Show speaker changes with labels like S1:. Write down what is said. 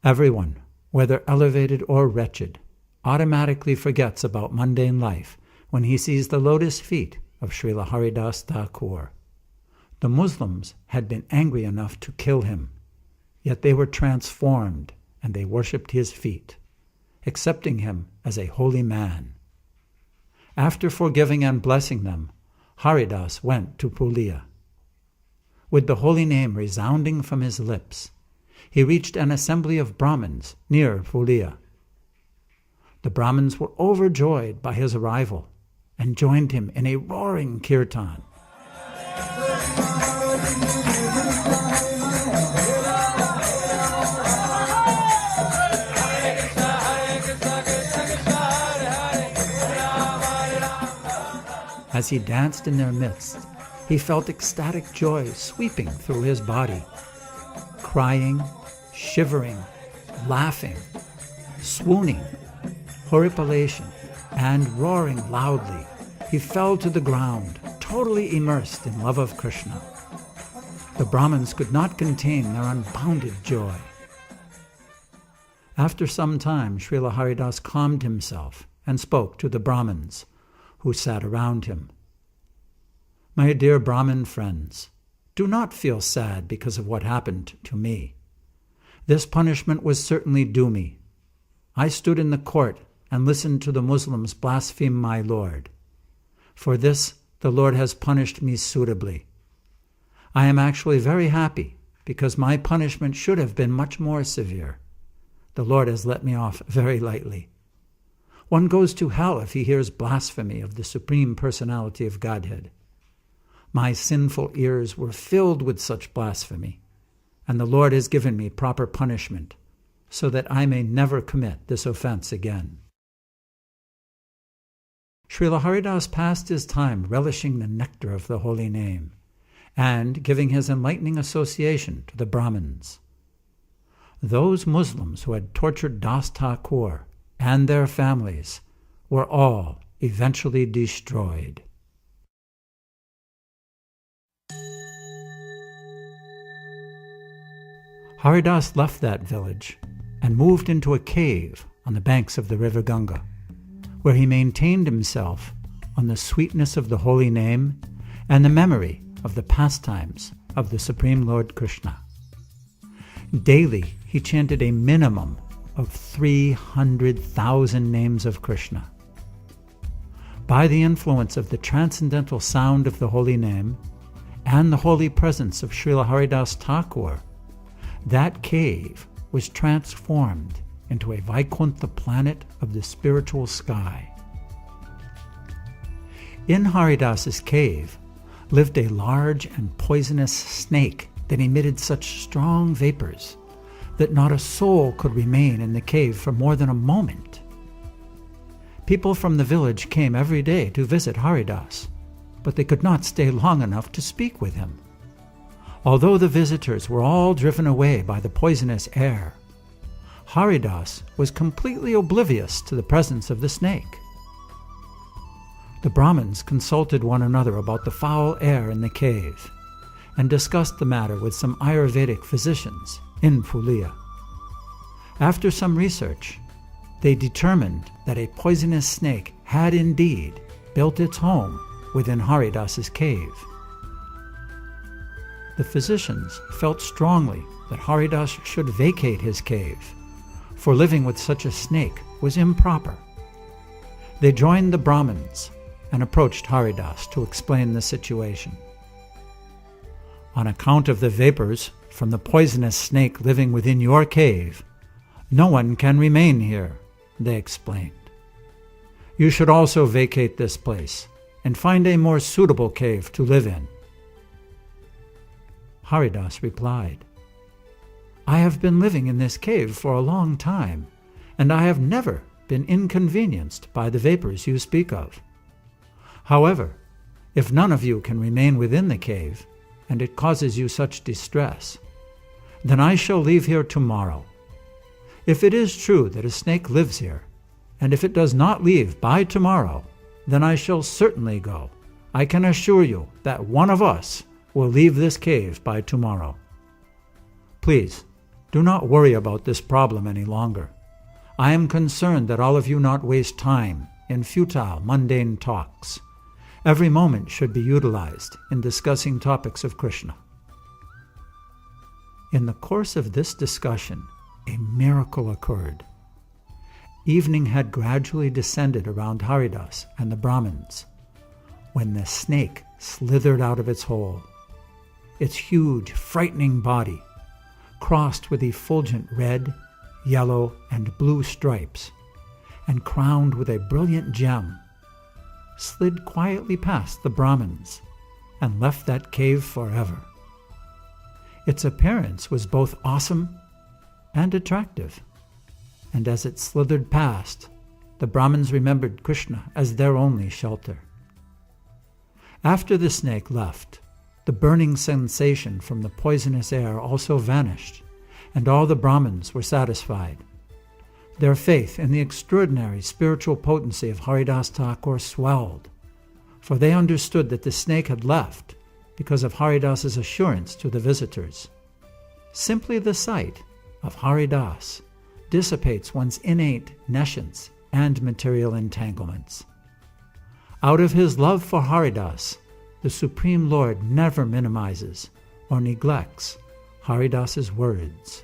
S1: Everyone, whether elevated or wretched, automatically forgets about mundane life when he sees the lotus feet of Srila Haridas Thakur. The Muslims had been angry enough to kill him, yet they were transformed and they worshipped his feet, accepting him as a holy man. After forgiving and blessing them, Haridas went to Pulia. With the holy name resounding from his lips, he reached an assembly of Brahmins near Pulia. The Brahmins were overjoyed by his arrival and joined him in a roaring kirtan. As he danced in their midst, he felt ecstatic joy sweeping through his body. Crying, shivering, laughing, swooning, horripilation, and roaring loudly, he fell to the ground, totally immersed in love of Krishna. The Brahmins could not contain their unbounded joy. After some time, Srila Haridas calmed himself and spoke to the Brahmins, who sat around him. My dear Brahmin friends, do not feel sad because of what happened to me. This punishment was certainly due me. I stood in the court and listened to the Muslims blaspheme my Lord. For this, the Lord has punished me suitably. I am actually very happy because my punishment should have been much more severe. The Lord has let me off very lightly. One goes to hell if he hears blasphemy of the Supreme Personality of Godhead. My sinful ears were filled with such blasphemy, and the Lord has given me proper punishment, so that I may never commit this offense again. Srila Haridas passed his time relishing the nectar of the holy name, and giving his enlightening association to the Brahmins. Those Muslims who had tortured Das Thakur and their families were all eventually destroyed. Haridas left that village and moved into a cave on the banks of the river Ganga, where he maintained himself on the sweetness of the holy name and the memory of the pastimes of the Supreme Lord Krishna. Daily, he chanted a minimum of 300,000 names of Krishna. By the influence of the transcendental sound of the holy name and the holy presence of Srila Haridas Thakur, that cave was transformed into a Vaikuntha planet of the spiritual sky. In Haridas's cave lived a large and poisonous snake that emitted such strong vapors that not a soul could remain in the cave for more than a moment. People from the village came every day to visit Haridas, but they could not stay long enough to speak with him. Although the visitors were all driven away by the poisonous air, Haridas was completely oblivious to the presence of the snake. The Brahmins consulted one another about the foul air in the cave and discussed the matter with some Ayurvedic physicians in Pulia. After some research, they determined that a poisonous snake had indeed built its home within Haridas's cave. The physicians felt strongly that Haridas should vacate his cave, for living with such a snake was improper. They joined the Brahmins and approached Haridas to explain the situation. On account of the vapors from the poisonous snake living within your cave, no one can remain here, they explained. You should also vacate this place and find a more suitable cave to live in. Haridas replied, I have been living in this cave for a long time, and I have never been inconvenienced by the vapors you speak of. However, if none of you can remain within the cave, and it causes you such distress, then I shall leave here tomorrow. If it is true that a snake lives here, and if it does not leave by tomorrow, then I shall certainly go. I can assure you that one of us will leave this cave by tomorrow. Please, Do not worry about this problem any longer. I am concerned that all of you not waste time in futile, mundane talks. Every moment should be utilized in discussing topics of Krishna. In the course of this discussion, a miracle occurred. Evening had gradually descended around Haridas and the Brahmins when the snake slithered out of its hole. Its huge, frightening body, crossed with effulgent red, yellow, and blue stripes, and crowned with a brilliant gem, slid quietly past the Brahmins and left that cave forever. Its appearance was both awesome and attractive, and as it slithered past, the Brahmins remembered Krishna as their only shelter. After the snake left, the burning sensation from the poisonous air also vanished, and all the Brahmins were satisfied. Their faith in the extraordinary spiritual potency of Haridas Thakur swelled, for they understood that the snake had left because of Haridas's assurance to the visitors. Simply the sight of Haridas dissipates one's innate nescience and material entanglements. Out of his love for Haridas, the Supreme Lord never minimizes or neglects Haridas's words.